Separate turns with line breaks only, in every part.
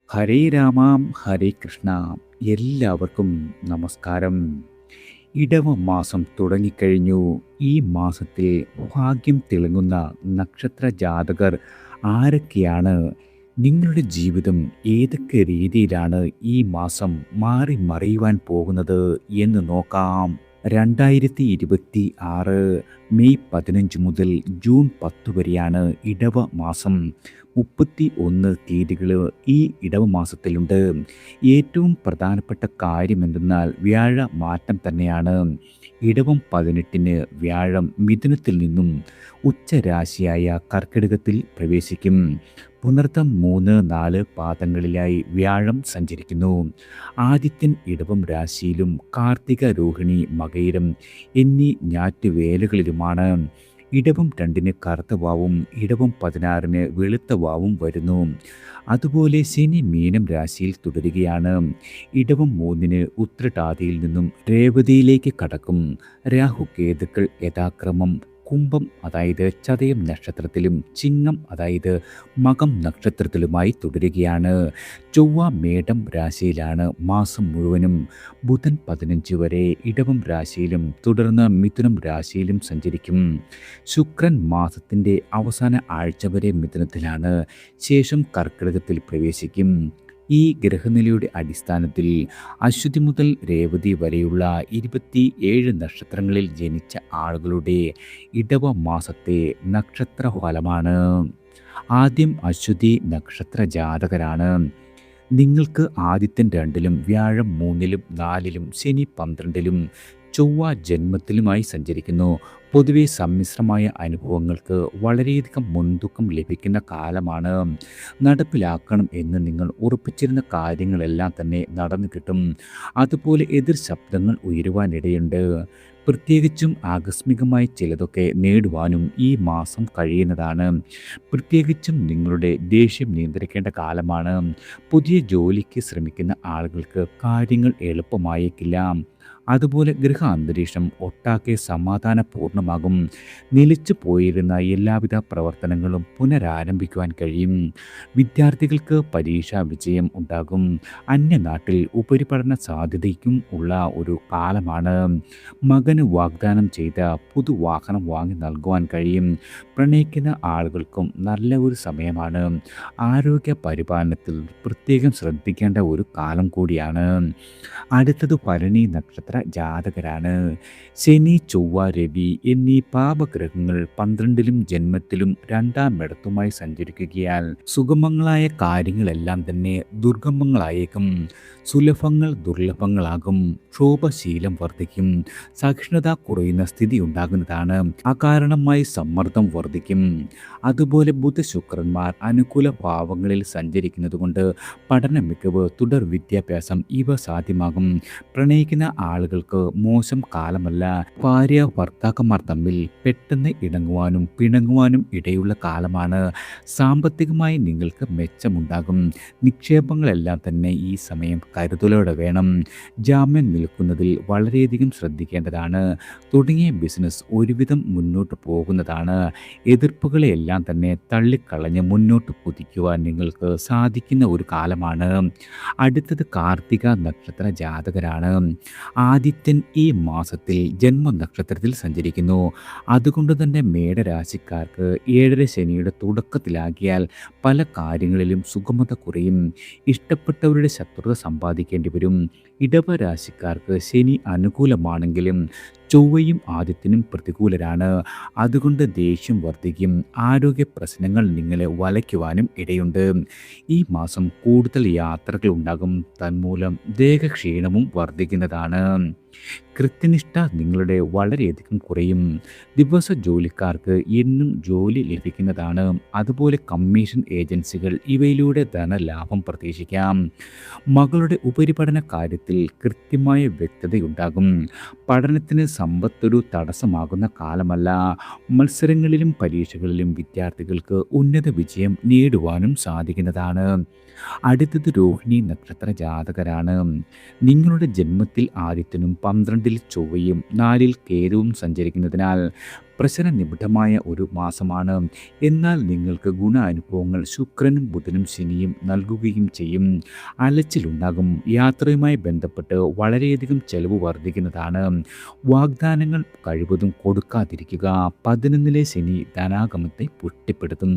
ഹരേ രാമാം ഹരേ കൃഷ്ണ. എല്ലാവർക്കും നമസ്കാരം. ഇടവ മാസം തുടങ്ങിക്കഴിഞ്ഞു. ഈ മാസത്തിൽ ഭാഗ്യം തിളങ്ങുന്ന നക്ഷത്ര ജാതകർ ആരൊക്കെയാണ്? നിങ്ങളുടെ ജീവിതം ഏതൊക്കെ രീതിയിലാണ് ഈ മാസം മാറി മറിയുവാൻ പോകുന്നത് എന്ന് നോക്കാം. 2026 മെയ് 15 മുതൽ ജൂൺ 10 വരെയാണ് ഇടവ മാസം. 31 തീയതികൾ ഈ ഇടവ മാസത്തിലുണ്ട്. ഏറ്റവും പ്രധാനപ്പെട്ട കാര്യം എന്തെന്നാൽ വ്യാഴ മാറ്റം തന്നെയാണ്. ഇടവം 18 വ്യാഴം മിഥുനത്തിൽ നിന്നും ഉച്ചരാശിയായ കർക്കിടകത്തിൽ പ്രവേശിക്കും. പുണർത്തം 3, 4 പാദങ്ങളിലായി വ്യാഴം സഞ്ചരിക്കുന്നു. ആദിത്യൻ ഇടവം രാശിയിലും കാർത്തിക, രോഹിണി, മകയിരം എന്നീ ഞാറ്റുവേലകളിലുമാണ്. ഇടവം 2 കറുത്ത വാവും ഇടവം 16 വെളുത്ത വാവും വരുന്നു. അതുപോലെ ശനി മീനം രാശിയിൽ തുടരുകയാണ്. ഇടവം 3 ഉത്രട്ടാതിയിൽ നിന്നും രേവതിയിലേക്ക് കടക്കും. രാഹു കേതുക്കൾ യഥാക്രമം കുംഭം അതായത് ചതയം നക്ഷത്രത്തിലും ചിങ്ങം അതായത് മകം നക്ഷത്രത്തിലുമായി തുടരുകയാണ്. ചൊവ്വ മേടം രാശിയിലാണ് മാസം മുഴുവനും. ബുധൻ 15 വരെ ഇടവം രാശിയിലും തുടർന്ന് മിഥുനം രാശിയിലും സഞ്ചരിക്കും. ശുക്രൻ മാസത്തിൻ്റെ അവസാന ആഴ്ച വരെ മിഥുനത്തിലാണ്, ശേഷം കർക്കിടകത്തിൽ പ്രവേശിക്കും. ഈ ഗ്രഹനിലയുടെ അടിസ്ഥാനത്തിൽ അശ്വതി മുതൽ രേവതി വരെയുള്ള 27 നക്ഷത്രങ്ങളിൽ ജനിച്ച ആളുകളുടെ ഇടവ മാസത്തെ നക്ഷത്രഫലമാണ്. ആദ്യം അശ്വതി നക്ഷത്ര ജാതകരാണ്. നിങ്ങൾക്ക് ആദിത്യൻ 2-ലും വ്യാഴം 3-ലും 4-ലും ശനി 12-ലും ചൊവ്വ ജന്മത്തിലുമായി സഞ്ചരിക്കുന്നു. പൊതുവെ സമ്മിശ്രമായ അനുഭവങ്ങൾക്ക് വളരെയധികം മുൻതൂക്കം ലഭിക്കുന്ന കാലമാണ്. നടപ്പിലാക്കണം എന്ന് നിങ്ങൾ ഉറപ്പിച്ചിരുന്ന കാര്യങ്ങളെല്ലാം തന്നെ നടന്നു കിട്ടും. അതുപോലെ എതിർ ശബ്ദങ്ങൾ ഉയരുവാനിടയുണ്ട്. പ്രത്യേകിച്ചും ആകസ്മികമായി ചിലതൊക്കെ നേടുവാനും ഈ മാസം കഴിയുന്നതാണ്. പ്രത്യേകിച്ചും നിങ്ങളുടെ ദേഷ്യം നിയന്ത്രിക്കേണ്ട കാലമാണ്. പുതിയ ജോലിക്ക് ശ്രമിക്കുന്ന ആളുകൾക്ക് കാര്യങ്ങൾ എളുപ്പമായേക്കില്ല. അതുപോലെ ഗൃഹ അന്തരീക്ഷം ഒട്ടാകെ സമാധാനപൂർണ്ണമാകും. നിലച്ചു പോയിരുന്ന എല്ലാവിധ പ്രവർത്തനങ്ങളും പുനരാരംഭിക്കുവാൻ കഴിയും. വിദ്യാർത്ഥികൾക്ക് പരീക്ഷാ വിജയം ഉണ്ടാകും. അന്യനാട്ടിൽ ഉപരിപഠന സാധ്യതയ്ക്കും ഉള്ള ഒരു കാലമാണ്. മകന് വാഗ്ദാനം ചെയ്ത പുതുവാഹനം വാങ്ങി നൽകുവാൻ കഴിയും. പ്രണയിക്കുന്ന ആളുകൾക്കും നല്ല ഒരു സമയമാണ്. ആരോഗ്യ പരിപാലനത്തിൽ പ്രത്യേകം ശ്രദ്ധിക്കേണ്ട ഒരു കാലം കൂടിയാണ്. അടുത്തത് ഭരണി നക്ഷത്ര ജാതകരാണ്. ശനി, ചൊവ്വ, രവി എന്നീ പാപഗ്രഹങ്ങൾ 12-ലും ജന്മത്തിലും 2-ാം ഇടത്തുമായി സഞ്ചരിക്കുകയാൽ സുഗമങ്ങളായ കാര്യങ്ങളെല്ലാം തന്നെ ദുർഗമങ്ങളായേക്കും. സുലഭങ്ങൾ ദുർലഭങ്ങളാകും. ക്ഷോഭശീലം വർദ്ധിക്കും. സഹിഷ്ണുത കുറയുന്ന സ്ഥിതി ഉണ്ടാകുന്നതാണ്. അകാരണമായി സമ്മർദ്ദം വർദ്ധിക്കും. അതുപോലെ ബുധശുക്രന്മാർ അനുകൂല ഭാവങ്ങളിൽ സഞ്ചരിക്കുന്നതുകൊണ്ട് പഠന മികവ്, തുടർ വിദ്യാഭ്യാസം ഇവ സാധ്യമാകും. പ്രണയിക്കുന്ന ആളുകൾക്ക് മോശം കാലമല്ല. ഭാര്യ ഭർത്താക്കന്മാർ തമ്മിൽ പെട്ടെന്ന് ഇണങ്ങുവാനും പിണങ്ങുവാനും ഇടയുള്ള കാലമാണ്. സാമ്പത്തികമായി നിങ്ങൾക്ക് മെച്ചമുണ്ടാകും. നിക്ഷേപങ്ങളെല്ലാം തന്നെ ഈ സമയം കരുതലോടെ വേണം. ജാമ്യം നിൽക്കുന്നതിൽ വളരെയധികം ശ്രദ്ധിക്കേണ്ടതാണ്. തുടങ്ങിയ ബിസിനസ് ഒരുവിധം മുന്നോട്ട് പോകുന്നതാണ്. എതിർപ്പുകളെല്ലാം തന്നെ തള്ളിക്കളഞ്ഞ് മുന്നോട്ട് കുതിക്കുവാൻ നിങ്ങൾക്ക് സാധിക്കുന്ന ഒരു കാലമാണ്. അടുത്തത് കാർത്തിക നക്ഷത്ര ജാതകരാണ്. ആദിത്യൻ ഈ മാസത്തിൽ ജന്മനക്ഷത്രത്തിൽ സഞ്ചരിക്കുന്നു. അതുകൊണ്ട് തന്നെ മേടരാശിക്കാർക്ക് 7-ര ശനിയുടെ തുടക്കത്തിലാകിയാൽ പല കാര്യങ്ങളിലും സുഗമത കുറയും. ഇഷ്ടപ്പെട്ടവരുടെ ശത്രുത സമ്പാദിക്കേണ്ടി വരും. ഇടവ രാശിക്കാർക്ക് ശനി അനുകൂലമാണെങ്കിലും ചൊവ്വയും ആദിത്യനും പ്രതികൂലരാണ്. അതുകൊണ്ട് ദേഷ്യം വർദ്ധിക്കും. ആരോഗ്യ പ്രശ്നങ്ങൾ നിങ്ങളെ വലയ്ക്കുവാനും ഇടയുണ്ട്. ഈ മാസം കൂടുതൽ യാത്രകൾ ഉണ്ടാകും. തന്മൂലം ദേഹക്ഷീണവും വർദ്ധിക്കുന്നതാണ്. കൃത്യനിഷ്ഠ നിങ്ങളുടെ വളരെയധികം കുറയും. ദിവസ ജോലിക്കാർക്ക് എന്നും ജോലി ലഭിക്കുന്നതാണ്. അതുപോലെ കമ്മീഷൻ ഏജൻസികൾ ഇവയിലൂടെ ധനലാഭം പ്രതീക്ഷിക്കാം. മകളുടെ ഉപരിപഠന കാര്യത്തിൽ കൃത്യമായ വ്യക്തതയുണ്ടാകും. പഠനത്തിന് സമ്പത്തൊരു തടസ്സമാകുന്ന കാലമല്ല. മത്സരങ്ങളിലും പരീക്ഷകളിലും വിദ്യാർത്ഥികൾക്ക് ഉന്നത വിജയം നേടുവാനും സാധിക്കുന്നതാണ്. അടുത്തത് രോഹിണി നക്ഷത്ര ജാതകരാണ്. നിങ്ങളുടെ ജന്മത്തിൽ ആദിത്യനും 12-ൽ ചൊവ്വയും 4-ൽ കേതുവും സഞ്ചരിക്കുന്നതിനാൽ പ്രശ്നനിബിഡമായ ഒരു മാസമാണ്. എന്നാൽ നിങ്ങൾക്ക് ഗുണാനുഭവങ്ങൾ ശുക്രനും ബുധനും ശനിയും നൽകുകയും ചെയ്യും. അലച്ചിലുണ്ടാകും. യാത്രയുമായി ബന്ധപ്പെട്ട് വളരെയധികം ചെലവ് വർദ്ധിക്കുന്നതാണ്. വാഗ്ദാനങ്ങൾ കഴിവതും കൊടുക്കാതിരിക്കുക. 11-ലെ ശനി ധനാഗമത്തെ പുഷ്ടിപ്പെടുത്തും.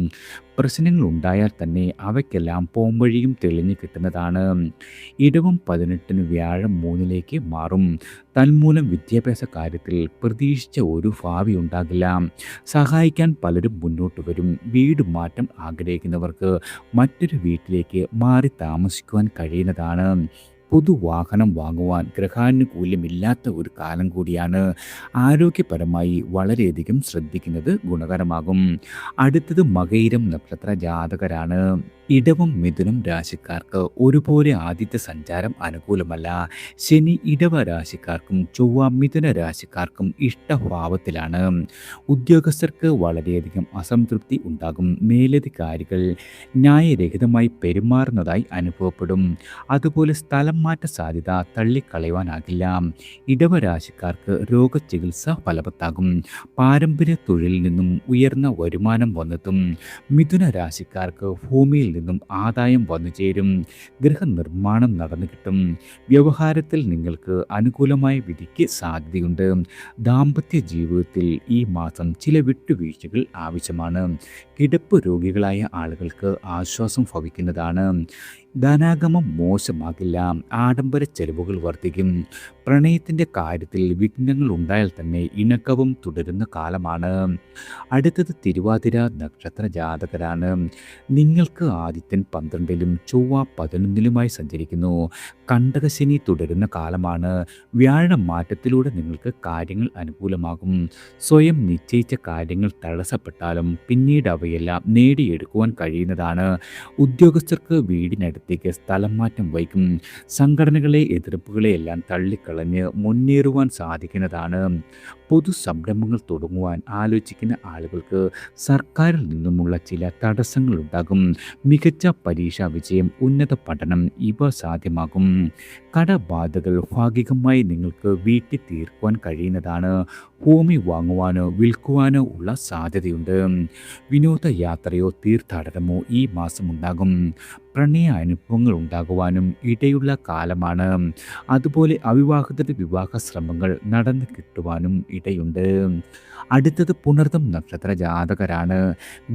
പ്രശ്നങ്ങൾ ഉണ്ടായാൽ തന്നെ അവയ്ക്കെല്ലാം പോംവഴിയും തെളിഞ്ഞു കിട്ടുന്നതാണ്. ഇടവം 18-ന് വ്യാഴം 3-ലേക്ക് മാറും. തന്മൂലം വിദ്യാഭ്യാസ കാര്യത്തിൽ പ്രതീക്ഷിച്ച ഒരു ഭാവി ഉണ്ടാകില്ല. സഹായിക്കാൻ പലരും മുന്നോട്ട് വരും. വീട് മാറ്റം ആഗ്രഹിക്കുന്നവർക്ക് മറ്റൊരു വീട്ടിലേക്ക് മാറി താമസിക്കുവാൻ കഴിയുന്നതാണ്. പുതുവാഹനം വാങ്ങുവാൻ ഗ്രഹാനുകൂല്യമില്ലാത്ത ഒരു കാലം കൂടിയാണ്. ആരോഗ്യപരമായി വളരെയധികം ശ്രദ്ധിക്കുന്നത് ഗുണകരമാകും. അടുത്തത് മകയിരം നക്ഷത്ര ജാതകരാണ്. ഇടവം മിഥുനം രാശിക്കാർക്ക് ഒരുപോലെ ആദ്യത്തെ സഞ്ചാരം അനുകൂലമല്ല. ശനി ഇടവ രാശിക്കാർക്കും ചൊവ്വ മിഥുന രാശിക്കാർക്കും ഇഷ്ടഭാവത്തിലാണ്. ഉദ്യോഗസ്ഥർക്ക് വളരെയധികം അസംതൃപ്തി ഉണ്ടാകും. മേലധികാരികൾ ന്യായരഹിതമായി പെരുമാറുന്നതായി അനുഭവപ്പെടും. അതുപോലെ സ്ഥലം മാറ്റ സാധ്യത തള്ളിക്കളയുവാനാകില്ല. ഇടവ രാശിക്കാർക്ക് രോഗചികിത്സ ഫലവത്താകും. പാരമ്പര്യ തൊഴിലിൽ നിന്നും ഉയർന്ന വരുമാനം വന്നെത്തും. മിഥുന രാശിക്കാർക്ക് ഭൂമിയിൽ നിന്നും ആദായം വന്നു ചേരും. ഗൃഹനിർമ്മാണം നടന്നു കിട്ടും. വ്യവഹാരത്തിൽ നിങ്ങൾക്ക് അനുകൂലമായ വിധിക്ക് സാധ്യതയുണ്ട്. ദാമ്പത്യ ജീവിതത്തിൽ ഈ മാസം ചില വിട്ടുവീഴ്ചകൾ ആവശ്യമാണ്. കിടപ്പ് രോഗികളായ ആളുകൾക്ക് ആശ്വാസം ഭവിക്കുന്നതാണ്. ധനാഗമം മോശമാകില്ല. ആഡംബര ചെലവുകൾ വർദ്ധിക്കും. പ്രണയത്തിൻ്റെ കാര്യത്തിൽ വിഘ്നങ്ങൾ ഉണ്ടായാൽ തന്നെ ഇണക്കവും തുടരുന്ന കാലമാണ്. അടുത്തത് തിരുവാതിര നക്ഷത്ര ജാതകരാണ്. നിങ്ങൾക്ക് ആദിത്യൻ 12-ലും ചൊവ്വ 11-ലുമായി സഞ്ചരിക്കുന്നു. കണ്ടകശനി തുടരുന്ന കാലമാണ്. വ്യാഴം മാറ്റത്തിലൂടെ നിങ്ങൾക്ക് കാര്യങ്ങൾ അനുകൂലമാകും. സ്വയം നിശ്ചയിച്ച കാര്യങ്ങൾ തടസ്സപ്പെട്ടാലും പിന്നീട് അവയെല്ലാം നേടിയെടുക്കുവാൻ കഴിയുന്നതാണ്. ഉദ്യോഗസ്ഥർക്ക് വീടിനടുത്തേക്ക് സ്ഥലം മാറ്റം വൈകും. സംഘടനകളെ എതിർപ്പുകളെയെല്ലാം തള്ളിക്കളഞ്ഞ് മുന്നേറുവാൻ സാധിക്കുന്നതാണ്. പൊതു സംരംഭങ്ങൾ തുടങ്ങുവാൻ ആലോചിക്കുന്ന ആളുകൾക്ക് സർക്കാരിൽ നിന്നുമുള്ള ചില തടസ്സങ്ങളുണ്ടാകും. മികച്ച പരീക്ഷാ വിജയം, ഉന്നത പഠനം ഇവ സാധ്യമാകും. കടബാധകൾ ഭാഗികമായി നിങ്ങൾക്ക് വീട്ടി തീർക്കുവാൻ കഴിയുന്നതാണ്. ഭൂമി വാങ്ങുവാനോ വിൽക്കുവാനോ ഉള്ള സാധ്യതയുണ്ട്. വിനോദയാത്രയോ തീർത്ഥാടനമോ ഈ മാസം ഉണ്ടാകും. പ്രണയ അനുഭവങ്ങൾ ഉണ്ടാകുവാനും ഇടയുള്ള കാലമാണ്. അതുപോലെ അവിവാഹിതരുടെ വിവാഹ ശ്രമങ്ങൾ നടന്നു കിട്ടുവാനും ഇടയുണ്ട്. അടുത്തത് പുണർതം നക്ഷത്ര ജാതകരാണ്.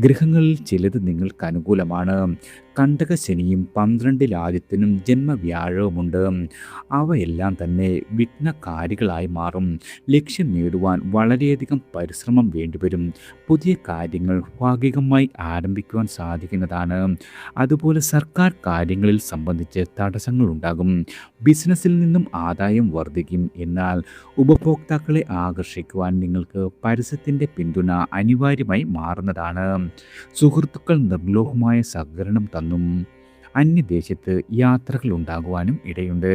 ഗ്രഹങ്ങളിൽ ചിലത് നിങ്ങൾക്ക് അനുകൂലമാണ്. കണ്ടകശനിയും 12-ൽ ആദിത്യനും ജന്മവ്യാഴവുമുണ്ട്. അവയെല്ലാം തന്നെ വിഘ്നകാരികളായി മാറും. ലക്ഷ്യം നേടുവാൻ വളരെയധികം പരിശ്രമം വേണ്ടിവരും. പുതിയ കാര്യങ്ങൾ ഭാഗികമായി ആരംഭിക്കുവാൻ സാധിക്കുന്നതാണ്. അതുപോലെ സർക്കാർ കാര്യങ്ങളിൽ സംബന്ധിച്ച് തടസ്സങ്ങളുണ്ടാകും. ബിസിനസ്സിൽ നിന്നും ആദായം വർദ്ധിക്കും. എന്നാൽ ഉപഭോക്താക്കളെ ആകർഷിക്കുവാൻ നിങ്ങൾക്ക് പരസ്യത്തിൻ്റെ പിന്തുണ അനിവാര്യമായി മാറുന്നതാണ്. സുഹൃത്തുക്കൾ നിർലോഭമായ സഹകരണം തന്നും അന്യദേശത്ത് യാത്രകൾ ഉണ്ടാകുവാനും ഇടയുണ്ട്.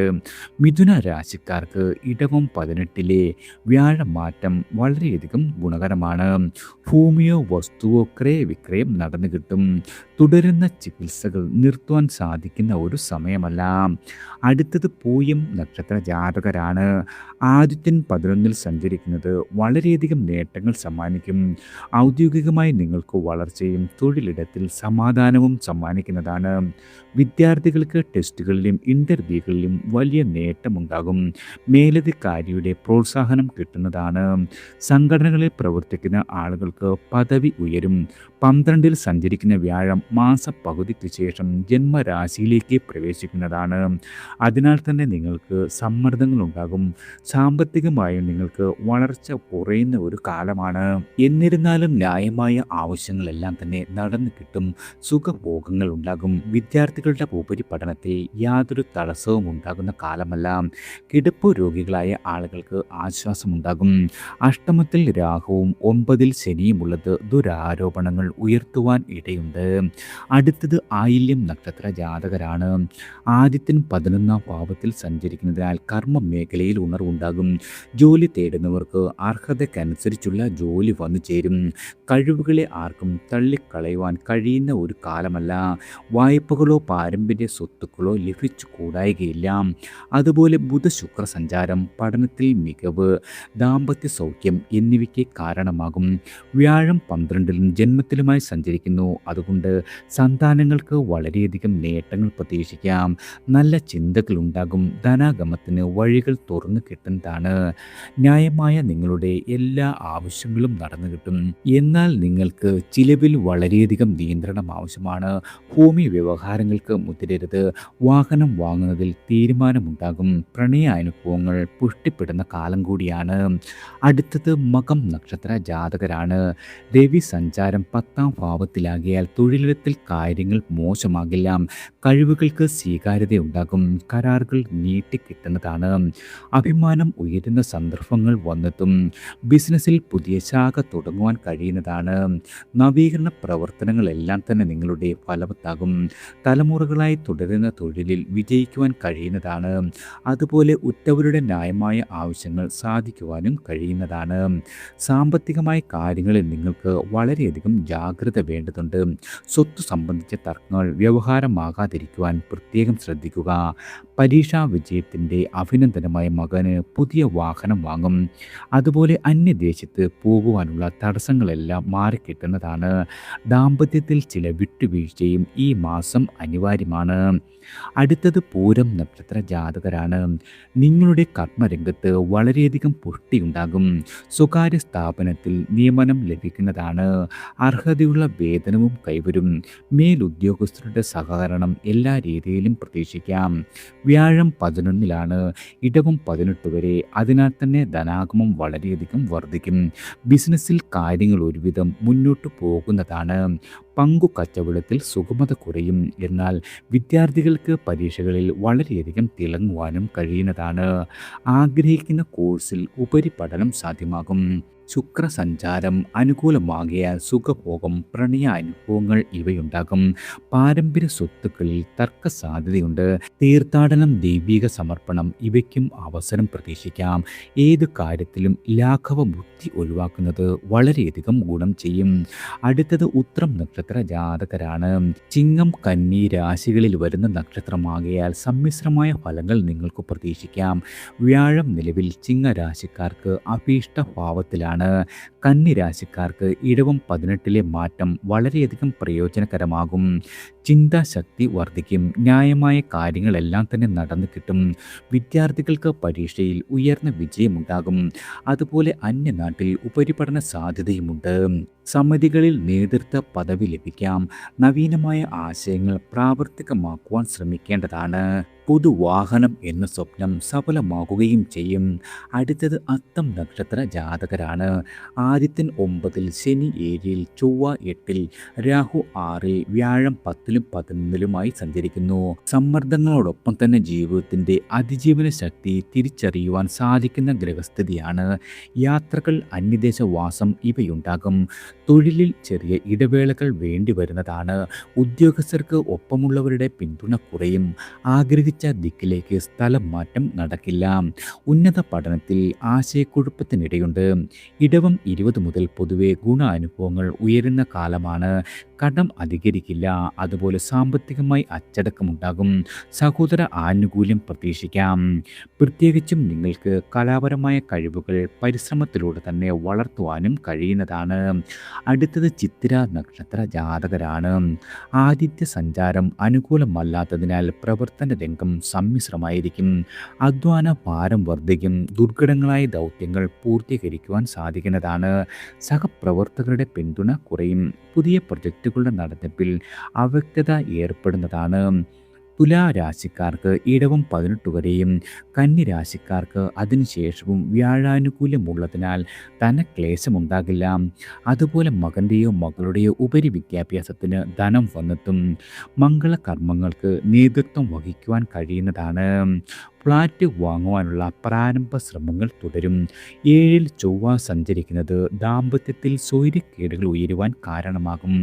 മിഥുന രാശിക്കാർക്ക് ഇടവം 18-ലെ വ്യാഴമാറ്റം വളരെയധികം ഗുണകരമാണ്. ഭൂമിയോ വസ്തുവോ ക്രയവിക്രയം നടന്നു കിട്ടും. തുടരുന്ന ചികിത്സകൾ നിർത്തുവാൻ സാധിക്കുന്ന ഒരു സമയമല്ല. അടുത്തത് പൂയം നക്ഷത്ര ജാതകരാണ്. ആദിത്യൻ 11-ൽ സഞ്ചരിക്കുന്നത് വളരെയധികം നേട്ടങ്ങൾ സമ്മാനിക്കും. ഔദ്യോഗികമായി നിങ്ങൾക്ക് വളർച്ചയും തൊഴിലിടത്തിൽ സമാധാനവും സമ്മാനിക്കുന്നതാണ്. വിദ്യാർത്ഥികൾക്ക് ടെസ്റ്റുകളിലും ഇൻ്റർവ്യൂകളിലും വലിയ നേട്ടമുണ്ടാകും. മേലധികാരിയുടെ പ്രോത്സാഹനം കിട്ടുന്നതാണ്. സംഘടനകളിൽ പ്രവർത്തിക്കുന്ന ആളുകൾക്ക് പദവി ഉയരും. 12-ൽ സഞ്ചരിക്കുന്ന വ്യാഴം മാസപ്പകുതിക്ക് ശേഷം ജന്മരാശിയിലേക്ക് പ്രവേശിക്കുന്നതാണ്. അതിനാൽ തന്നെ നിങ്ങൾക്ക് സമ്മർദ്ദങ്ങളുണ്ടാകും. സാമ്പത്തികമായും നിങ്ങൾക്ക് വളർച്ച കുറയുന്ന ഒരു കാലമാണ്. എന്നിരുന്നാലും ന്യായമായ ആവശ്യങ്ങളെല്ലാം തന്നെ നടന്നു കിട്ടും. സുഖഭോഗങ്ങൾ ഉണ്ടാകും. വിദ്യാർത്ഥികളുടെ ഉപരിപഠനത്തിൽ യാതൊരു തടസ്സവും ഉണ്ടാകുന്ന കാലമല്ല. കിടപ്പ് രോഗികളായ ആളുകൾക്ക് ആശ്വാസമുണ്ടാകും. അഷ്ടമത്തിൽ രാഹുവും 9-ൽ ശനിയുമുള്ളത് ദുരാരോപണങ്ങൾ ഉയർത്തുവാൻ ഇടയുണ്ട്. അടുത്തത് ആയില്യം നക്ഷത്ര ജാതകരാണ്. ആദിത്യൻ 11-ാം ഭാവത്തിൽ സഞ്ചരിക്കുന്നതിനാൽ കർമ്മ മേഖലയിൽ ഉണർവുണ്ടാകും. ജോലി തേടുന്നവർക്ക് അർഹതയ്ക്കനുസരിച്ചുള്ള ജോലി വന്നു ചേരും. കഴിവുകളെ ആർക്കും തള്ളിക്കളയുവാൻ കഴിയുന്ന ഒരു കാലമല്ല. വായ്പകളോ പാരമ്പര്യ സ്വത്തുക്കളോ ലഭിച്ചു കൂടായികയില്ല. അതുപോലെ ബുധ-ശുക്ര സഞ്ചാരം പഠനത്തിൽ മികവ്, ദാമ്പത്യ സൗഖ്യം എന്നിവയ്ക്ക് കാരണമാകും. വ്യാഴം 12-ലും ജന്മത്തിലുമായി സഞ്ചരിക്കുന്നു. അതുകൊണ്ട് സന്താനങ്ങൾക്ക് വളരെയധികം നേട്ടങ്ങൾ പ്രതീക്ഷിക്കാം. നല്ല ചിന്തകളുണ്ടാകും. ധനാഗമത്തിന് വഴികൾ തുറന്നു കിട്ടുന്നതാണ്. ന്യായമായ നിങ്ങളുടെ എല്ലാ ആവശ്യങ്ങളും നടന്നു കിട്ടും. എന്നാൽ നിങ്ങൾക്ക് ചിലവിൽ വളരെയധികം നിയന്ത്രണം ആവശ്യമാണ്. ഭൂമി വ്യവഹാരങ്ങൾക്ക് മുതിരരുത്. വാഹനം വാങ്ങുന്നതിൽ തീരുമാനമുണ്ടാകും. പ്രണയാനുഭവങ്ങൾ പുഷ്ടിപ്പെടുന്ന കാലം കൂടിയാണ്. അടുത്തത് മകം നക്ഷത്ര ജാതകരാണ്. രവി സഞ്ചാരം 10-ാം ഭാവത്തിലാകിയാൽ തൊഴിലിടത്തിൽ കാര്യങ്ങൾ മോശമാകില്ല. കഴിവുകൾക്ക് സ്വീകാര്യതയുണ്ടാകും. കരാറുകൾ നീട്ടിക്കിട്ടുന്നതാണ്. അഭിമാനം ഉയരുന്ന സന്ദർഭങ്ങൾ വന്നെത്തും. ബിസിനസ്സിൽ പുതിയ ശാഖ തുടങ്ങുവാൻ കഴിയുന്നതാണ്. നവീകരണ പ്രവർത്തനങ്ങളെല്ലാം തന്നെ നിങ്ങളുടെ ഫലവത്താകും. തലമുറകളായി തുടരുന്ന തൊഴിലിൽ വിജയിക്കുവാൻ കഴിയുന്നതാണ്. അതുപോലെ ഉറ്റവരുടെ ന്യായമായ ആവശ്യങ്ങൾ സാധിക്കുവാനും കഴിയുന്നതാണ്. സാമ്പത്തികമായ കാര്യങ്ങളിൽ നിങ്ങൾക്ക് വളരെയധികം ജാഗ്രത വേണ്ടതുണ്ട്. സ്വത്ത് സംബന്ധിച്ച തർക്കങ്ങൾ വ്യവഹാരമാകാതിരിക്കുവാൻ പ്രത്യേകം ശ്രദ്ധിക്കുക. പരീക്ഷാ വിജയത്തിൻ്റെ അഭിനന്ദനമായ മകന് പുതിയ വാഹനം വാങ്ങും. അതുപോലെ അന്യദേശത്ത് പോകുവാനുള്ള തടസ്സങ്ങളെല്ലാം മാറിക്കിട്ടുന്നതാണ്. ദാമ്പത്യത്തിൽ ചില വിട്ടുവീഴ്ചയും ഈ മാസം അനിവാര്യമാണ്. അടുത്തത് പൂരം നക്ഷത്ര ജാതകരാണ്. നിങ്ങളുടെ കർമ്മരംഗത്ത് വളരെയധികം പുഷ്ടിയുണ്ടാകും. സ്വകാര്യ സ്ഥാപനത്തിൽ നിയമനം ലഭിക്കുന്നതാണ്. അർഹതയുള്ള വേതനവും കൈവരും. മേലുദ്യോഗസ്ഥരുടെ സഹകരണം എല്ലാ രീതിയിലും പ്രതീക്ഷിക്കാം. വ്യാഴം 11-ലാണ്, ഇടവം 18 വരെ. അതിനാൽ തന്നെ ധനാഗമം വളരെയധികം വർദ്ധിക്കും. ബിസിനസ്സിൽ കാര്യങ്ങൾ ഒരുവിധം മുന്നോട്ട് പോകുന്നതാണ്. പങ്കു കച്ചവടത്തിൽ സുഗമത കുറയും. എന്നാൽ വിദ്യാർത്ഥികൾക്ക് പരീക്ഷകളിൽ വളരെയധികം തിളങ്ങുവാനും കഴിയുന്നതാണ്. ആഗ്രഹിക്കുന്ന കോഴ്സിൽ ഉപരിപഠനം സാധ്യമാകും. ശുക്രസഞ്ചാരം അനുകൂലമാകിയാൽ സുഖഭോഗം, പ്രണയാനുഭവങ്ങൾ ഇവയുണ്ടാകും. പാരമ്പര്യ സ്വത്തുക്കളിൽ തർക്ക സാധ്യതയുണ്ട്. തീർത്ഥാടനം, ദൈവിക സമർപ്പണം ഇവയ്ക്കും അവസരം പ്രതീക്ഷിക്കാം. ഏതു കാര്യത്തിലും ലാഘവ ബുദ്ധി ഒഴിവാക്കുന്നത് വളരെയധികം ഗുണം ചെയ്യും. അടുത്തത് ഉത്രം നക്ഷത്ര ജാതകരാണ്. ചിങ്ങം, കന്നി രാശികളിൽ വരുന്ന നക്ഷത്രമാകിയാൽ സമ്മിശ്രമായ ഫലങ്ങൾ നിങ്ങൾക്ക് പ്രതീക്ഷിക്കാം. വ്യാഴം നിലവിൽ ചിങ്ങരാശിക്കാർക്ക് അഭീഷ്ട ഭാവത്തിലാണ്. കന്നി രാശിക്കാർക്ക് ഇടവം 18-ലെ മാറ്റം വളരെയധികം പ്രയോജനകരമാകും. ചിന്താശക്തി വർദ്ധിക്കും. ന്യായമായ കാര്യങ്ങളെല്ലാം തന്നെ നടന്നു കിട്ടും. വിദ്യാർത്ഥികൾക്ക് പരീക്ഷയിൽ ഉയർന്ന വിജയമുണ്ടാകും. അതുപോലെ അന്യനാട്ടിൽ ഉപരിപഠന സാധ്യതയുമുണ്ട്. സമിതികളിൽ നേതൃത്വ പദവി ലഭിക്കാം. നവീനമായ ആശയങ്ങൾ പ്രാവർത്തികമാക്കുവാൻ ശ്രമിക്കേണ്ടതാണ്. പുതുവാഹനം എന്ന സ്വപ്നം സഫലമാകുകയും ചെയ്യും. അടുത്തത് അത്തം നക്ഷത്ര ജാതകരാണ്. ആദിത്യൻ 9-ൽ, ശനി 7-ൽ, ചൊവ്വ 8-ൽ, രാഹു 6-ൽ, വ്യാഴം 10-ലും 11-ലുമായി സഞ്ചരിക്കുന്നു. സമ്മർദ്ദങ്ങളോടൊപ്പം തന്നെ ജീവിതത്തിൻ്റെ അതിജീവന ശക്തി തിരിച്ചറിയുവാൻ സാധിക്കുന്ന ഗ്രഹസ്ഥിതിയാണ്. യാത്രകൾ, അന്യദേശവാസം ഇവയുണ്ടാകും. തൊഴിലിൽ ചെറിയ ഇടവേളകൾ വേണ്ടി വരുന്നതാണ്. ഉദ്യോഗസ്ഥർക്ക് ഒപ്പമുള്ളവരുടെ പിന്തുണ കുറയും. ആഗ്രഹിച്ച ദിക്കിലേക്ക് സ്ഥലം മാറ്റം നടക്കില്ല. ഉന്നത പഠനത്തിൽ ആശയക്കുഴപ്പത്തിനിടയുണ്ട്. ഇടവം 20 മുതൽ പൊതുവെ ഗുണാനുഭവങ്ങൾ ഉയരുന്ന കാലമാണ്. കടം അധികരിക്കില്ല. അതുപോലെ സാമ്പത്തികമായി അച്ചടക്കമുണ്ടാകും. സഹോദര ആനുകൂല്യം പ്രതീക്ഷിക്കാം. പ്രത്യേകിച്ചും നിങ്ങൾക്ക് കലാപരമായ കഴിവുകൾ പരിശ്രമത്തിലൂടെ തന്നെ വളർത്തുവാനും കഴിയുന്നതാണ്. അടുത്തത് ചിത്തിര നക്ഷത്ര ജാതകരാണ്. ആദിത്യ സഞ്ചാരം അനുകൂലമല്ലാത്തതിനാൽ പ്രവർത്തന രംഗം സമ്മിശ്രമായിരിക്കും. അധ്വാന ഭാരം വർദ്ധിക്കും. ദുർഘടങ്ങളായ ദൗത്യങ്ങൾ പൂർത്തീകരിക്കുവാൻ സാധിക്കുന്നതാണ്. സഹപ്രവർത്തകരുടെ പിന്തുണ കുറയും. പുതിയ പ്രൊജക്റ്റുകളുടെ നടത്തിപ്പിൽ അവ്യക്തത ഏർപ്പെടുന്നതാണ്. തുലാരാശിക്കാർക്ക് ഇടവം 18 വരെയും കന്നിരാശിക്കാർക്ക് അതിനുശേഷവും വ്യാഴാനുകൂല്യമുള്ളതിനാൽ ധനക്ലേശമുണ്ടാകില്ല. അതുപോലെ മകൻ്റെയോ മകളുടെയോ ഉപരി വിദ്യാഭ്യാസത്തിന് ധനം വന്നെത്തും. മംഗളകർമ്മങ്ങൾക്ക് നേതൃത്വം വഹിക്കുവാൻ കഴിയുന്നതാണ്. ഫ്ലാറ്റ് വാങ്ങുവാനുള്ള പ്രാരംഭ ശ്രമങ്ങൾ തുടരും. 7-ൽ ചൊവ്വ സഞ്ചരിക്കുന്നത് ദാമ്പത്യത്തിൽ സ്വൈര്യക്കേടുകൾ ഉയരുവാൻ കാരണമാകും.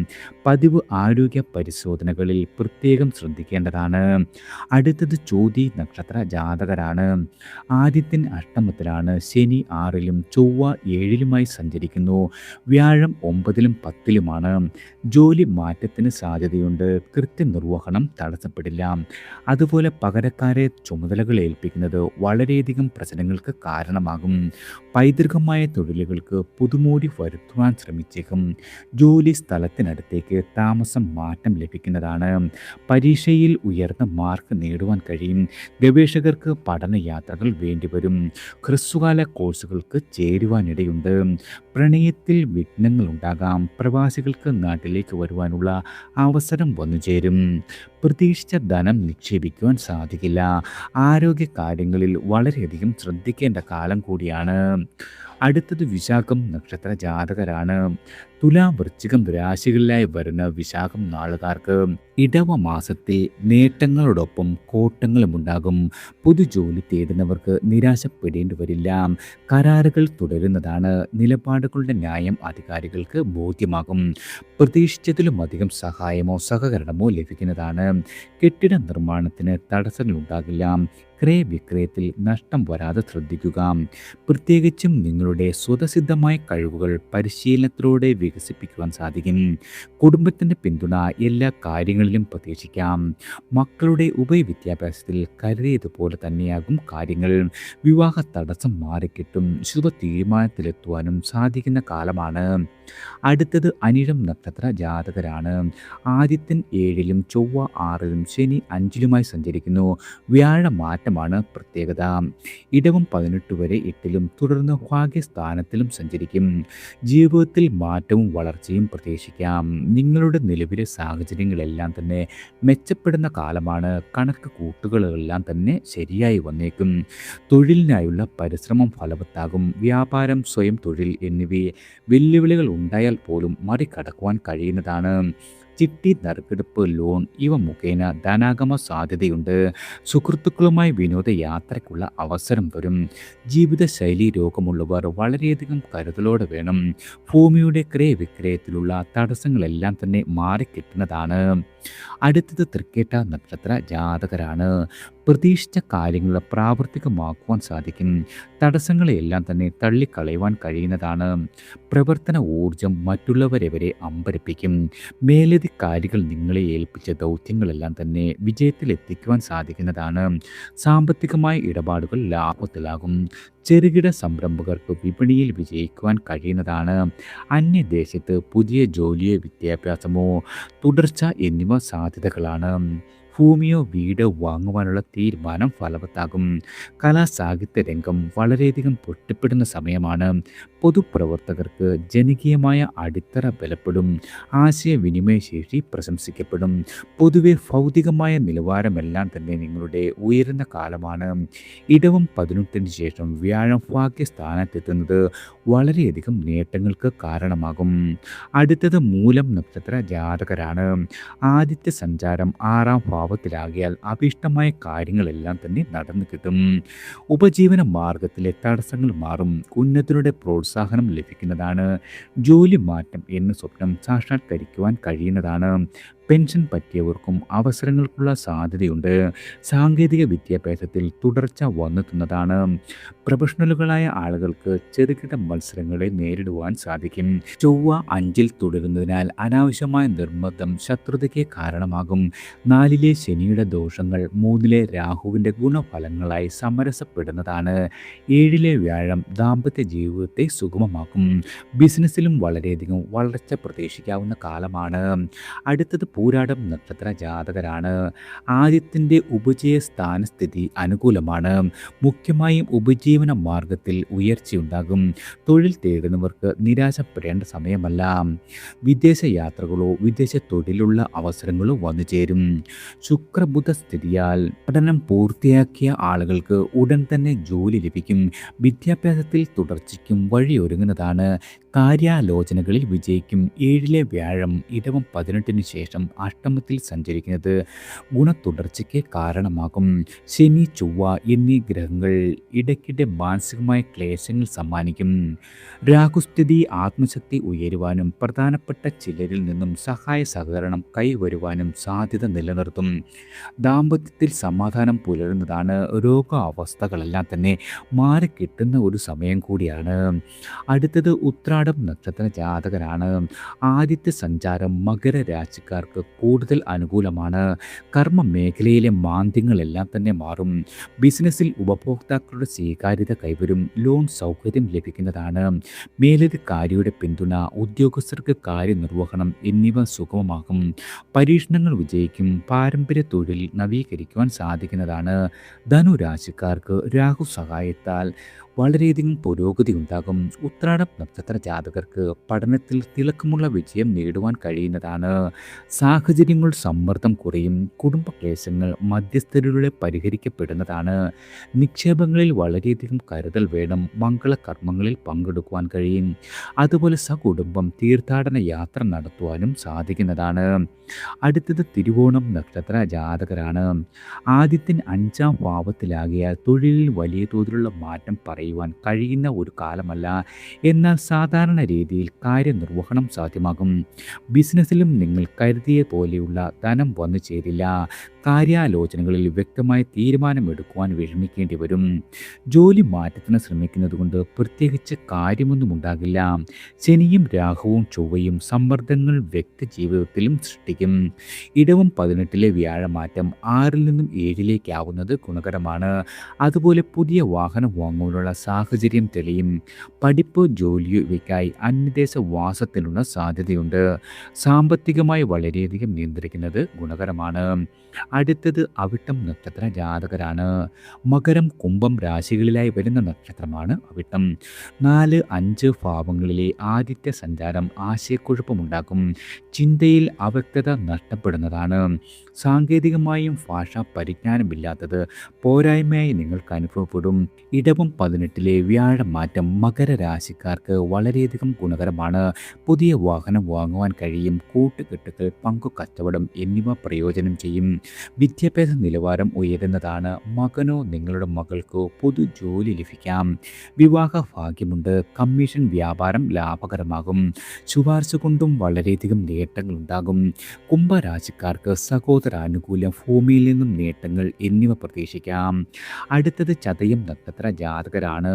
പതിവ് ആരോഗ്യ പരിശോധനകളിൽ പ്രത്യേകം ശ്രദ്ധിക്കേണ്ടതാണ്. അടുത്തത് ചോതി നക്ഷത്ര ജാതകരാണ്. ആദിത്യൻ അഷ്ടമത്തിലാണ്, ശനി 6-ലും ചൊവ്വ 7-ലുമായി സഞ്ചരിക്കുന്നു. വ്യാഴം 9-ലും 10-ലുമാണ്. ജോലി മാറ്റത്തിന് സാധ്യതയുണ്ട്. കൃത്യനിർവഹണം തടസ്സപ്പെടില്ല. അതുപോലെ പകരക്കാരെ ചുമതലകൾ ഏൽപ്പിക്കുന്നത് വളരെയധികം പ്രശ്നങ്ങൾക്ക് കാരണമാകും. പൈതൃകമായ തൊഴിലുകൾക്ക് പുതുമോടി വരുത്തുവാൻ ശ്രമിച്ചേക്കും. ജോലി സ്ഥലത്തിനടുത്തേക്ക് താമസം മാറ്റം ലഭിക്കുന്നതാണ്. പരീക്ഷയിൽ ഉയർന്ന മാർക്ക് നേടുവാൻ കഴിയും. ഗവേഷകർക്ക് പഠനയാത്രകൾ വേണ്ടിവരും. ഹ്രസ്വകാല കോഴ്സുകൾക്ക് ചേരുവാനിടയുണ്ട്. പ്രണയത്തിൽ വിഘ്നങ്ങളുണ്ടാകാം. പ്രവാസികൾക്ക് നാട്ടിലേക്ക് വരുവാനുള്ള അവസരം വന്നുചേരും. പ്രതീക്ഷിച്ച ധനം നിക്ഷേപിക്കുവാൻ സാധിക്കില്ല. ആരോഗ്യ കാര്യങ്ങളിൽ വളരെയധികം ശ്രദ്ധിക്കേണ്ട കാലം കൂടിയാണ്. അടുത്തത് വിശാഖം നക്ഷത്ര ജാതകരാണ്. തുലാം വൃശ്ചികം രാശികളിലായി വരുന്ന വിശാഖം നാളുകാർക്ക് ഇടവ മാസത്തിൽ നേട്ടങ്ങളോടൊപ്പം കോട്ടങ്ങളും ഉണ്ടാകും. പുതുജോലി തേടുന്നവർക്ക് നിരാശപ്പെടേണ്ടി വരില്ല. കരാറുകൾ തുടരുന്നതാണ്. നിലപാടുകളുടെ ന്യായം അധികാരികൾക്ക് ബോധ്യമാകും. പ്രതീക്ഷിച്ചതിലുമധികം സഹായമോ സഹകരണമോ ലഭിക്കുന്നതാണ്. കെട്ടിട നിർമ്മാണത്തിന് തടസ്സങ്ങളുണ്ടാകില്ല. ക്രയവിക്രയത്തിൽ നഷ്ടം വരാതെ ശ്രദ്ധിക്കുക. പ്രത്യേകിച്ചും നിങ്ങളുടെ സ്വതസിദ്ധമായ കഴിവുകൾ പരിശീലനത്തിലൂടെ വികസിപ്പിക്കുവാൻ സാധിക്കും. കുടുംബത്തിൻ്റെ പിന്തുണ എല്ലാ കാര്യങ്ങളിലും പ്രതീക്ഷിക്കാം. മക്കളുടെ ഉഭയവിദ്യാഭ്യാസത്തിൽ കരുതിയതുപോലെ തന്നെയാകും കാര്യങ്ങൾ. വിവാഹ തടസ്സം മാറിക്കിട്ടും. ശുഭ തീരുമാനത്തിലെത്തുവാനും സാധിക്കുന്ന കാലമാണ്. അടുത്തത് അനിഴം നക്ഷത്ര ജാതകരാണ്. ആദിത്യൻ 7-ലും ചൊവ്വ 6-ലും ശനി 5-ലുമായി സഞ്ചരിക്കുന്നു. വ്യാഴ മാറ്റമാണ് പ്രത്യേകത. ഇടവം 18 വരെ 8-ലും തുടർന്ന് ഭാഗ്യസ്ഥാനത്തിലും സഞ്ചരിക്കും. ജീവിതത്തിൽ മാറ്റവും വളർച്ചയും പ്രതീക്ഷിക്കാം. നിങ്ങളുടെ നിലവിലെ സാഹചര്യങ്ങളെല്ലാം തന്നെ മെച്ചപ്പെടുന്ന കാലമാണ്. കണക്ക് കൂട്ടുകളെല്ലാം തന്നെ ശരിയായി വന്നേക്കും. തൊഴിലിനായുള്ള പരിശ്രമം ഫലവത്താകും. വ്യാപാരം, സ്വയം തൊഴിൽ എന്നിവയെ വെല്ലുവിളികൾ ഉണ്ടായാൽ പോലും മറികടക്കുവാൻ കഴിയുന്നതാണ്. ചിട്ടി, നറുക്കെടുപ്പ്, ലോൺ ഇവ മുഖേന ധനാഗമ സാധ്യതയുണ്ട്. സുഹൃത്തുക്കളുമായി വിനോദയാത്രയ്ക്കുള്ള അവസരം വരും. ജീവിതശൈലി രോഗമുള്ളവർ വളരെയധികം കരുതലോടെ വേണം. ഭൂമിയുടെ ക്രയവിക്രയത്തിലുള്ള തടസ്സങ്ങളെല്ലാം തന്നെ മാറിക്കിട്ടുന്നതാണ്. അടുത്തത് തൃക്കേട്ട നക്ഷത്ര ജാതകരാണ്. പ്രതീക്ഷിച്ച കാര്യങ്ങൾ പ്രാവർത്തികമാക്കുവാൻ സാധിക്കും. തടസ്സങ്ങളെല്ലാം തന്നെ തള്ളിക്കളയുവാൻ കഴിയുന്നതാണ്. പ്രവർത്തന ഊർജം മറ്റുള്ളവരെ വരെ അമ്പരപ്പിക്കും. മേലധികാരികൾ നിങ്ങളെ ഏൽപ്പിച്ച ദൗത്യങ്ങളെല്ലാം തന്നെ വിജയത്തിലെത്തിക്കുവാൻ സാധിക്കുന്നതാണ്. സാമ്പത്തികമായ ഇടപാടുകൾ ലാഭത്തിലാകും. ചെറുകിട സംരംഭകർക്ക് വിപണിയിൽ വിജയിക്കുവാൻ കഴിയുന്നതാണ്. അന്യദേശത്ത് പുതിയ ജോലിയോ വിദ്യാഭ്യാസമോ തുടർച്ച എന്നിവ സാധ്യതകളാണ്. ഭൂമിയോ വീടോ വാങ്ങുവാനുള്ള തീരുമാനം ഫലവത്താകും. കലാസാഹിത്യ രംഗം വളരെയധികം പൊട്ടിപ്പെടുന്ന സമയമാണ്. പൊതുപ്രവർത്തകർക്ക് ജനകീയമായ അടിത്തറ ബലപ്പെടും. ആശയവിനിമയ ശേഷി പ്രശംസിക്കപ്പെടും. പൊതുവെ ഭൗതികമായ നിലവാരമെല്ലാം തന്നെ നിങ്ങളുടെ ഉയരുന്ന കാലമാണ്. ഇടവം 18-ന് ശേഷം വ്യാഴം ഭാഗ്യസ്ഥാനത്തെത്തുന്നത് വളരെയധികം നേട്ടങ്ങൾക്ക് കാരണമാകും. അടുത്തത് മൂലം നക്ഷത്ര ജാതകരാണ്. ആദിത്യ സഞ്ചാരം 6-ാം ഭാവത്തിലാകിയാൽ അഭീഷ്ടമായ കാര്യങ്ങളെല്ലാം തന്നെ നടന്നു കിട്ടും. ഉപജീവന മാർഗത്തിലെ തടസ്സങ്ങൾ മാറും. ഉന്നതരുടെ പ്രോത്സാഹനം ലഭിക്കുന്നതാണ്. ജോലി മാറ്റം എന്ന സ്വപ്നം സാക്ഷാത്കരിക്കുവാൻ കഴിയുന്നതാണ്. പെൻഷൻ പറ്റിയവർക്കും അവസരങ്ങൾക്കുള്ള സാധ്യതയുണ്ട്. സാങ്കേതിക വിദ്യാഭ്യാസത്തിൽ തുടർച്ച വന്നെത്തുന്നതാണ്. പ്രൊഫഷണലുകളായ ആളുകൾക്ക് ചെറുകിട മത്സരങ്ങളെ നേരിടുവാൻ സാധിക്കും. ചൊവ്വ 5-ൽ തുടരുന്നതിനാൽ അനാവശ്യമായ നിർബന്ധം ശത്രുതയ്ക്ക് കാരണമാകും. 4-ലെ ശനിയുടെ ദോഷങ്ങൾ 3-ലെ രാഹുവിൻ്റെ ഗുണഫലങ്ങളായി സമരസപ്പെടുന്നതാണ്. 7-ലെ വ്യാഴം ദാമ്പത്യ ജീവിതത്തെ സുഗമമാക്കും. ബിസിനസ്സിലും വളരെയധികം വളർച്ച പ്രതീക്ഷിക്കാവുന്ന കാലമാണ്. അടുത്തത് പൂരാടം നക്ഷത്ര ജാതകരാണ്. ആദിത്യൻ്റെ ഉപജയ സ്ഥാനസ്ഥിതി അനുകൂലമാണ്. മുഖ്യമായും ഉപജീവന മാർഗത്തിൽ ഉയർച്ചയുണ്ടാകും. തൊഴിൽ തേടുന്നവർക്ക് നിരാശപ്പെടേണ്ട സമയമല്ല. വിദേശ യാത്രകളോ വിദേശ തൊഴിലുള്ള അവസരങ്ങളോ വന്നു ചേരും. ശുക്രബുധ സ്ഥിതിയാൽ പഠനം പൂർത്തിയാക്കിയ ആളുകൾക്ക് ഉടൻ തന്നെ ജോലി ലഭിക്കും. വിദ്യാഭ്യാസത്തിൽ തുടർച്ചയ്ക്കും വഴിയൊരുങ്ങുന്നതാണ്. കാര്യാലോചനകളിൽ വിജയിക്കും. ഏഴിലെ വ്യാഴം ഇടവം 18 ശേഷം അഷ്ടമത്തിൽ സഞ്ചരിക്കുന്നത് ഗുണത്തുടർച്ചയ്ക്ക് കാരണമാകും. ശനി, ചൊവ്വ എന്നീ ഗ്രഹങ്ങൾ ഇടയ്ക്കിടെ മാനസികമായ ക്ലേശങ്ങൾ സമ്മാനിക്കും. രാഹുസ്ഥിതി ആത്മശക്തി ഉയരുവാനും പ്രധാനപ്പെട്ട ചിലരിൽ നിന്നും സഹായ സഹകരണം കൈവരുവാനും സാധ്യത നിലനിർത്തും. ദാമ്പത്യത്തിൽ സമാധാനം പുലരുന്നതാണ്. രോഗാവസ്ഥകളെല്ലാം തന്നെ മാറിക്കിട്ടുന്ന ഒരു സമയം കൂടിയാണ്. അടുത്തത് ഉത്രാടം നക്ഷത്ര ജാതകരാണ്. ആദ്യത്തെ സഞ്ചാരം മകര രാശിക്കാർക്ക് കൂടുതൽ അനുകൂലമാണ്. കർമ്മ മേഖലയിലെ മാന്ദ്യങ്ങളെല്ലാം തന്നെ മാറും. ബിസിനസ്സിൽ ഉപഭോക്താക്കളുടെ സ്വീകാര്യത കൈവരും. ലോൺ സൗകര്യം ലഭിക്കുന്നതാണ്. മേലധികാരിയുടെ പിന്തുണ, ഉദ്യോഗസ്ഥർക്ക് കാര്യനിർവഹണം എന്നിവ സുഗമമാകും. പരീക്ഷണങ്ങൾ വിജയിക്കും. പാരമ്പര്യ തൊഴിൽ നവീകരിക്കുവാൻ സാധിക്കുന്നതാണ്. ധനുരാശിക്കാർക്ക് രാഹു സഹായത്താൽ വളരെയധികം പുരോഗതി ഉണ്ടാകും. ഉത്രാടം നക്ഷത്ര ജാതകർക്ക് പഠനത്തിൽ തിളക്കമുള്ള വിജയം നേടുവാൻ കഴിയുന്നതാണ്. സാഹചര്യങ്ങൾ സമ്മർദ്ദം കുറയും. കുടുംബ ക്ലേശങ്ങൾ മധ്യസ്ഥരിലൂടെ പരിഹരിക്കപ്പെടുന്നതാണ്. നിക്ഷേപങ്ങളിൽ വളരെയധികം കരുതൽ വേണം. മംഗളകർമ്മങ്ങളിൽ പങ്കെടുക്കുവാൻ കഴിയും. അതുപോലെ സകുടുംബം തീർത്ഥാടന യാത്ര നടത്തുവാനും സാധിക്കുന്നതാണ്. അടുത്തത് തിരുവോണം നക്ഷത്ര ജാതകരാണ്. ആദ്യത്തിൻ 5-ാം ഭാവത്തിലാകിയാൽ തൊഴിലിൽ വലിയ തോതിലുള്ള മാറ്റം പറയുവാൻ കഴിയുന്ന ഒരു കാലമല്ല. എന്നാൽ സാധാരണ രീതിയിൽ കാര്യനിർവഹണം സാധ്യമാകും. ബിസിനസ്സിലും നിങ്ങൾ കരുതിയ പോലെയുള്ള ധനം വന്നു ചേരില്ല. കാര്യാലോചനകളിൽ വ്യക്തമായ തീരുമാനമെടുക്കുവാൻ വിഷമിക്കേണ്ടി വരും. ജോലി മാറ്റത്തിന് ശ്രമിക്കുന്നത് കൊണ്ട് പ്രത്യേകിച്ച് കാര്യമൊന്നും ഉണ്ടാകില്ല. ശനിയും രാഹുവും ചൊവ്വയും സമ്മർദ്ദങ്ങൾ വ്യക്തി ജീവിതത്തിലും സൃഷ്ടിക്കും. ഇടവം 18-ലെ വ്യാഴമാറ്റം 6-ൽ നിന്നും 7-ലേക്കാവുന്നത് ഗുണകരമാണ്. അതുപോലെ പുതിയ വാഹനം വാങ്ങുവാനുള്ള സാഹചര്യം തെളിയും. പഠിപ്പ്, ജോലി ഇവയ്ക്കായി അന്യദേശ വാസത്തിനുള്ള സാധ്യതയുണ്ട്. സാമ്പത്തികമായി വളരെയധികം നിയന്ത്രിക്കുന്നത് ഗുണകരമാണ്. അടുത്തത് അവിട്ടം നക്ഷത്ര ജാതകരാണ്. മകരം, കുംഭം രാശികളിലായി വരുന്ന നക്ഷത്രമാണ് അവിട്ടം. 4-5 ഭാവങ്ങളിലെ ആദിത്യ സഞ്ചാരം ആശയക്കുഴപ്പമുണ്ടാക്കും. ചിന്തയിൽ അവ്യക്തത നഷ്ടപ്പെടുന്നതാണ്. സാങ്കേതികമായും ഭാഷാ പരിജ്ഞാനമില്ലാത്തത് പോരായ്മയായി നിങ്ങൾക്ക് അനുഭവപ്പെടും. ഇടവം 18-ലെ വ്യാഴമാറ്റം മകരരാശിക്കാർക്ക് വളരെയധികം ഗുണകരമാണ്. പുതിയ വാഹനം വാങ്ങുവാൻ കഴിയും. കൂട്ടുകെട്ടുകൾ, പങ്കുകച്ചവടം എന്നിവ പ്രയോജനം ചെയ്യും. വിദ്യാഭ്യാസ നിലവാരം ഉയരുന്നതാണ്. മകനോ നിങ്ങളുടെ മകൾക്കോ പൊതുജോലി ലഭിക്കാം. വിവാഹ ഭാഗ്യമുണ്ട്. കമ്മീഷൻ വ്യാപാരം ലാഭകരമാകും. ശുപാർശ കൊണ്ടും വളരെയധികം നേട്ടങ്ങളുണ്ടാകും. കുംഭരാശിക്കാർക്ക് സഹോദരാനുകൂല്യം, ഭൂമിയിൽ നിന്നും നേട്ടങ്ങൾ എന്നിവ പ്രതീക്ഷിക്കാം. അടുത്തത് ചതയം നക്ഷത്ര ജാതകരാണ്.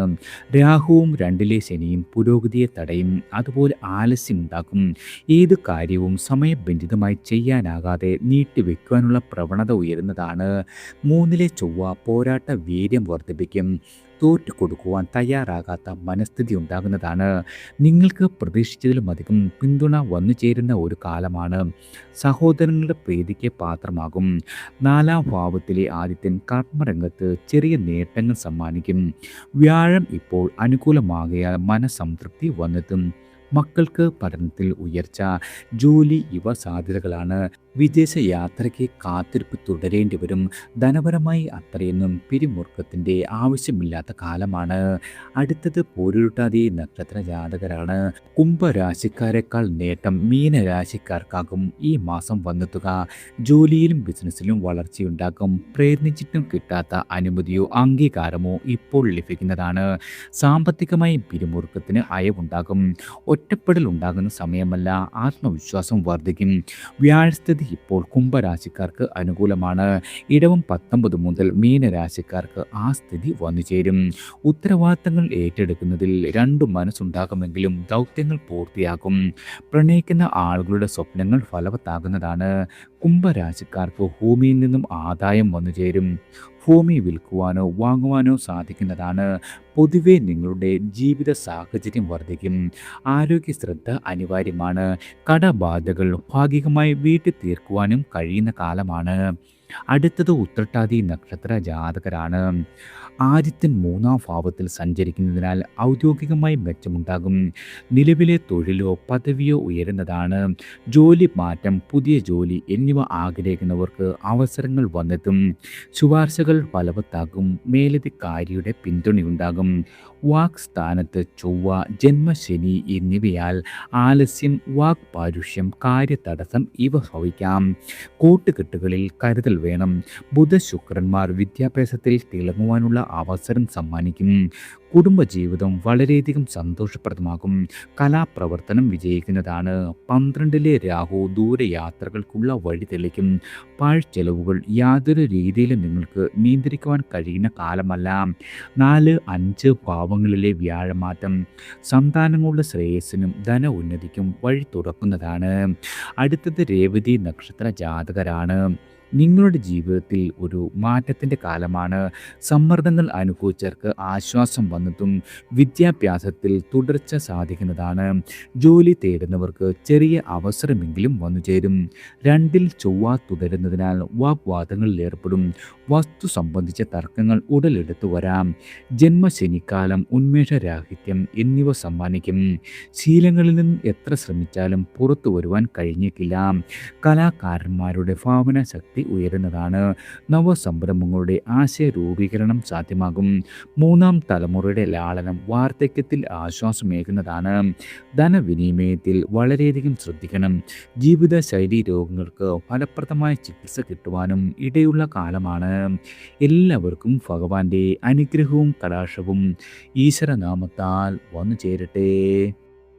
രാഹുവും 2-ലെ ശനിയും പുരോഗതിയെ തടയും. അതുപോലെ ആലസ്യമുണ്ടാക്കും. ഏത് കാര്യവും സമയബന്ധിതമായി ചെയ്യാനാകാതെ നീട്ടിവെക്കുവാനുള്ള പ്രവണത ഉയരുന്നതാണ്. 3-ലെ ചൊവ്വ പോരാട്ട വീര്യം വർദ്ധിപ്പിക്കും. തോറ്റു കൊടുക്കുവാൻ തയ്യാറാകാത്ത മനസ്ഥിതി ഉണ്ടാകുന്നതാണ്. നിങ്ങൾക്ക് പ്രതീക്ഷിച്ചതിലും അധികം പിന്തുണ വന്നു ചേരുന്ന ഒരു കാലമാണ്. സഹോദരങ്ങളുടെ പ്രീതിക്ക് പാത്രമാകും. 4-ാം ഭാവത്തിലെ ആദിത്യൻ കർമ്മരംഗത്ത് ചെറിയ നേട്ടങ്ങൾ സമ്മാനിക്കും. വ്യാഴം ഇപ്പോൾ അനുകൂലമാകിയാൽ മനസംതൃപ്തി വന്നെത്തും. മക്കൾക്ക് പഠനത്തിൽ ഉയർച്ച, ജോലി ഇവ സാധ്യതകളാണ്. വിദേശ യാത്രയ്ക്ക് കാത്തിരിപ്പ് തുടരേണ്ടി വരും. ധനപരമായി അത്രയൊന്നും പിരിമുറുക്കത്തിൻ്റെ ആവശ്യമില്ലാത്ത കാലമാണ്. അടുത്തത് പൂരുരുട്ടാതി നക്ഷത്ര ജാതകരാണ്. കുംഭരാശിക്കാരെക്കാൾ നേട്ടം മീനരാശിക്കാർക്കാകും ഈ മാസം വന്നെത്തുക. ജോലിയിലും ബിസിനസ്സിലും വളർച്ചയുണ്ടാകും. പ്രയത്നിച്ചിട്ടും കിട്ടാത്ത അനുമതിയോ അംഗീകാരമോ ഇപ്പോൾ ലഭിക്കുന്നതാണ്. സാമ്പത്തികമായി പിരിമുറുക്കത്തിന് അയവുണ്ടാകും. ഒറ്റപ്പെടൽ ഉണ്ടാകുന്ന സമയമല്ല. ആത്മവിശ്വാസം വർദ്ധിക്കും. വ്യാഴസ്ഥിതി ഇപ്പോൾ കുംഭരാശിക്കാർക്ക് അനുകൂലമാണ്. ഇടവം 19 മുതൽ മീനരാശിക്കാർക്ക് ആ സ്ഥിതി വന്നുചേരും. ഉത്തരവാദിത്തങ്ങൾ ഏറ്റെടുക്കുന്നതിൽ 2 മനസ്സുണ്ടാകുമെങ്കിലും ദൗത്യങ്ങൾ പൂർത്തിയാക്കും. പ്രണയിക്കുന്ന ആളുകളുടെ സ്വപ്നങ്ങൾ ഫലവത്താകുന്നതാണ്. കുംഭരാശിക്കാർക്ക് ഭൂമിയിൽ നിന്നും ആദായം വന്നുചേരും. ഭൂമി വിൽക്കുവാനോ വാങ്ങുവാനോ സാധിക്കുന്നതാണ്. പൊതുവെ നിങ്ങളുടെ ജീവിത സാഹചര്യം വർദ്ധിക്കും. ആരോഗ്യ ശ്രദ്ധ അനിവാര്യമാണ്. കടബാധകൾ ഭാഗികമായി വീട്ടിൽ തീർക്കുവാനും കഴിയുന്ന കാലമാണ്. അടുത്തത് ഉത്രട്ടാതി നക്ഷത്ര ജാതകരാണ്. ആദിത്യൻ 3-ാം ഭാവത്തിൽ സഞ്ചരിക്കുന്നതിനാൽ ഔദ്യോഗികമായി മെച്ചമുണ്ടാകും. നിലവിലെ തൊഴിലോ പദവിയോ ഉയരുന്നതാണ്. ജോലി മാറ്റം, പുതിയ ജോലി എന്നിവ ആഗ്രഹിക്കുന്നവർക്ക് അവസരങ്ങൾ വന്നെത്തും. ശുപാർശകൾ ഫലവത്താകും. മേലധികാരിയുടെ പിന്തുണയുണ്ടാകും. വാക് സ്ഥാനത്ത് ചൊവ്വ, ജന്മശനി എന്നിവയാൽ ആലസ്യം, വാക് പാരുഷ്യം, കാര്യതടസ്സം ഇവ ഭവിക്കാം. കൂട്ടുകെട്ടുകളിൽ കരുതൽ വേണം. ബുധ ശുക്രന്മാർ വിദ്യാഭ്യാസത്തിൽ തിളങ്ങുവാനുള്ള അവസരം സമ്മാനിക്കും. കുടുംബജീവിതം വളരെയധികം സന്തോഷപ്രദമാകും. കലാപ്രവർത്തനം വിജയിക്കുന്നതാണ്. 12-ലെ രാഹു ദൂരയാത്രകൾക്കുള്ള വഴി തെളിക്കും. പാഴ്ചെലവുകൾ യാതൊരു രീതിയിലും നിങ്ങൾക്ക് നിയന്ത്രിക്കുവാൻ കഴിയുന്ന കാലമല്ല. 4-5 ഭാവങ്ങളിലെ വ്യാഴമാറ്റം സന്താനങ്ങളുടെ ശ്രേയസ്സിനും ധന ഉന്നതിക്കും വഴി തുറക്കുന്നതാണ്. അടുത്തത് രേവതി നക്ഷത്ര ജാതകരാണ്. നിങ്ങളുടെ ജീവിതത്തിൽ ഒരു മാറ്റത്തിൻ്റെ കാലമാണ്. സമ്മർദ്ദങ്ങൾ അനുഭവിച്ചവർക്ക് ആശ്വാസം വന്നെത്തും. വിദ്യാഭ്യാസത്തിൽ തുടർച്ച സാധിക്കുന്നതാണ്. ജോലി തേടുന്നവർക്ക് ചെറിയ അവസരമെങ്കിലും വന്നു ചേരും. 2-ൽ ചൊവ്വ തുടരുന്നതിനാൽ വാഗ്വാദങ്ങളിൽ ഏർപ്പെടും. വസ്തു സംബന്ധിച്ച തർക്കങ്ങൾ ഉടലെടുത്തു വരാം. ജന്മശനിക്കാലം ഉന്മേഷരാഹിത്യം എന്നിവ സമ്മാനിക്കും. ശീലങ്ങളിൽ നിന്ന് എത്ര ശ്രമിച്ചാലും പുറത്തു വരുവാൻ കഴിഞ്ഞേക്കില്ല. കലാകാരന്മാരുടെ ഭാവന ശക്തി ഉയരുന്നതാണ്. നവസംരംഭങ്ങളുടെ ആശയ രൂപീകരണം സാധ്യമാകും. 3-ാം തലമുറയുടെ ലാളനം വാർദ്ധക്യത്തിൽ ആശ്വാസമേകുന്നതാണ്. ധനവിനിമയത്തിൽ വളരെയധികം ശ്രദ്ധിക്കണം. ജീവിതശൈലി രോഗങ്ങൾക്ക് ഫലപ്രദമായ ചികിത്സ കിട്ടുവാനും ഇടയുള്ള കാലമാണ്. എല്ലാവർക്കും ഭഗവാന്റെ അനുഗ്രഹവും കടാക്ഷവും ഈശ്വരനാമത്താൽ വന്നു ചേരട്ടെ.